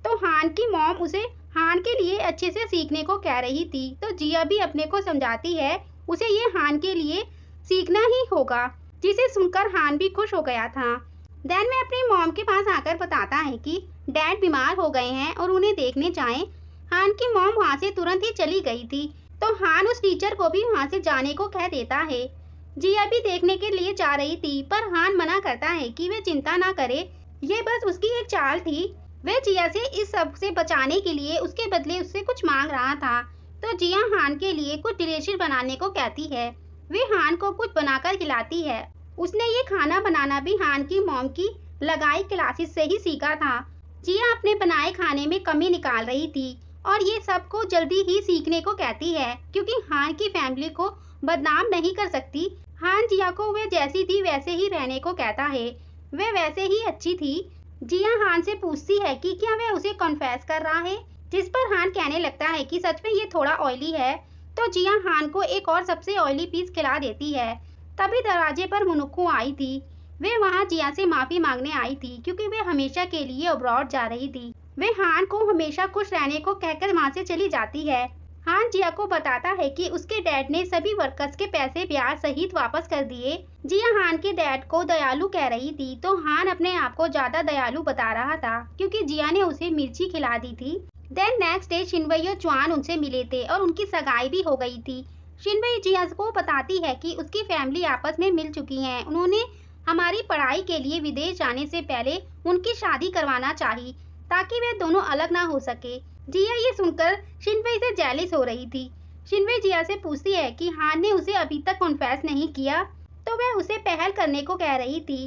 तो हान की मॉम उसे हान के लिए अच्छे से सीखने को कह रही थी तो जिया भी अपने को समझाती है उसे ये हान के लिए सीखना ही होगा, जिसे सुनकर हान भी खुश हो गया था। देन मैं अपनी मॉम के पास आकर बताता है कि डैड बीमार हो गए हैं और उन्हें देखने जाएं। हान की मॉम वहाँ से तुरंत ही चली गई थी तो हान उस टीचर को भी वहाँ से जाने को कह देता है। जिया भी देखने के लिए जा रही थी पर हान मना करता है कि वे चिंता ना करे, ये बस उसकी एक चाल थी। वह जिया से इस सब से बचाने के लिए उसके बदले उससे कुछ मांग रहा था तो जिया हान के लिए कुछ डिलीशियस बनाने को कहती है। वे हान को कुछ बनाकर खिलाती है। उसने ये खाना बनाना भी हान की मॉम की लगाई क्लासेस से ही सीखा था। जिया अपने बनाए खाने में कमी निकाल रही थी और ये सबको जल्दी ही सीखने को कहती है क्योंकि हान की फैमिली को बदनाम नहीं कर सकती। हान जिया को वे जैसी थी वैसे ही रहने को कहता है। वे वैसे ही अच्छी थी। जिया हान से पूछती है कि क्या वह उसे कॉन्फेस कर रहा है, जिस पर हान कहने लगता है कि सच में ये थोड़ा ऑयली है। तो जिया हान को एक और सबसे ऑयली पीस खिला देती है। तभी दरवाजे पर मुनुक्कू आई थी। वे वहाँ जिया से माफी मांगने आई थी क्योंकि वे हमेशा के लिए अब्रॉड जा रही थी। वे हान को हमेशा खुश रहने को कहकर वहाँ से चली जाती है। हान जिया को बताता है कि उसके डैड ने सभी वर्कर्स के पैसे ब्याज सहित वापस कर दिए। जिया हान के डैड को दयालु कह रही थी तो हान अपने आप को ज्यादा दयालु बता रहा था क्योंकि जिया ने उसे मिर्ची खिला दी थी। देन नेक्स्ट डे शिनवई और च्वान उनसे मिले थे और उनकी सगाई भी हो गई थी। शिनवई जिया को बताती है कि उसकी फैमिली आपस में मिल चुकी है। उन्होंने हमारी पढ़ाई के लिए विदेश जाने से पहले उनकी शादी करवाना चाहिए ताकि वे दोनों अलग ना हो सके। जिया ये सुनकर शिनवई से जेलिस हो रही थी। शिनवई जिया से पूछती है कि हान ने उसे अभी तक कॉन्फेस नहीं किया तो वह उसे पहल करने को कह रही थी।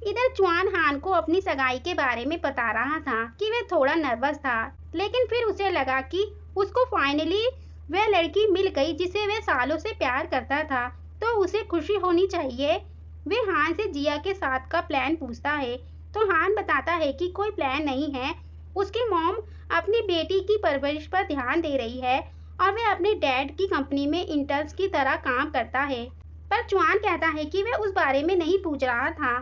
इधर च्वान हान को अपनी सगाई के बारे में बता रहा था कि वह थोड़ा नर्वस था, लेकिन फिर उसे लगा कि उसको फाइनली वह लड़की मिल गई जिसे वह सालों से प्यार करता था तो उसे खुशी होनी चाहिए। वे हान से जिया के साथ का प्लान पूछता है तो हान बताता है कि कोई प्लान नहीं है। उसकी मॉम अपनी बेटी की परवरिश पर ध्यान दे रही है और वह अपने डैड की कंपनी में इंटर्न्स की तरह काम करता है। पर चुआन कहता है कि वह उस बारे में नहीं पूछ रहा था।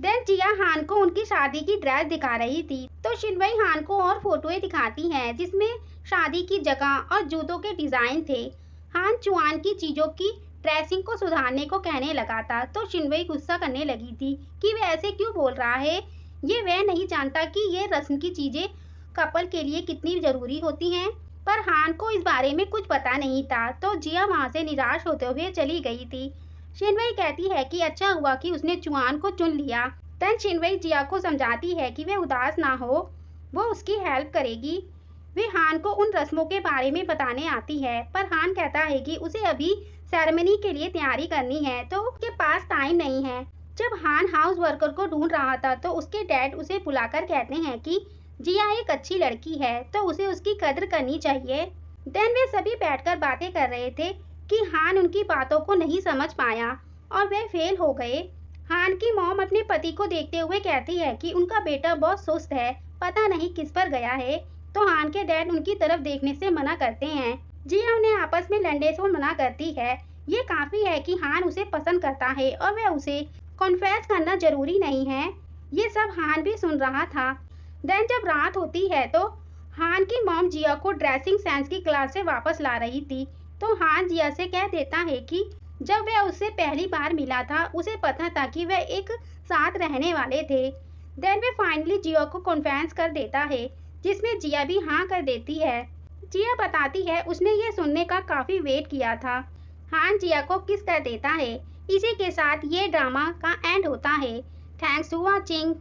देन जिया हान को उनकी शादी की ड्रेस दिखा रही थी तो शिनवई हान को और फोटोएं दिखाती हैं जिसमें शादी की जगह और जूतों के डिजाइन थे। हान चुआन की चीजों की ड्रेसिंग को सुधारने को कहने लगा था तो शिनवई गुस्सा करने लगी थी कि वह ऐसे क्यों बोल रहा है। ये वह नहीं जानता कि ये रस्म की चीजें कपल के लिए कितनी जरूरी होती हैं। पर हान को इस बारे में कुछ पता नहीं था तो जिया वहां से निराश होते हुए चली गई थी। शिनवई कहती है कि अच्छा हुआ कि उसने चुआन को चुन लिया। तन शिनवई जिया को समझाती है कि वह उदास ना हो, वो उसकी हेल्प करेगी। वे हान को उन रस्मों के बारे में बताने आती है पर हान कहता है कि उसे अभी सेरेमनी के लिए तैयारी करनी है तो उसके पास टाइम नहीं है। जब हान हाउस वर्कर को ढूंढ रहा था तो उसके डैड उसे बुलाकर कहते हैं कि जिया एक अच्छी लड़की है तो उसे उसकी कद्र करनी चाहिए। देन वे सभी बैठकर बातें कर रहे थे कि हान उनकी बातों को नहीं समझ पाया और वे फेल हो गए। हान की मॉम अपने पति को देखते हुए कहती है कि उनका बेटा बहुत सुस्त है, पता नहीं किस पर गया है। तो हान के डैड उनकी तरफ देखने से मना करते हैं। जिया उन्हें आपस में लड़ने से मना करती है। ये काफी है कि हान उसे पसंद करता है और वह उसे कॉन्फेस करना जरूरी नहीं है। ये सब हान भी सुन रहा था। देन जब रात होती है तो हान की मॉम जिया को ड्रेसिंग सेंस की क्लास से वापस ला रही थी तो हान जिया से कह देता है कि जब वह उससे पहली बार मिला था उसे पता था कि वह एक साथ रहने वाले थे। देन वे फाइनली जिया को कॉन्फेस कर देता है जिसमें जिया भी हाँ कर देती है। जिया बताती है उसने ये सुनने का काफी वेट किया था। हान जिया को किस कर देता है। इसी के साथ ये ड्रामा का एंड होता है। Thanks for watching.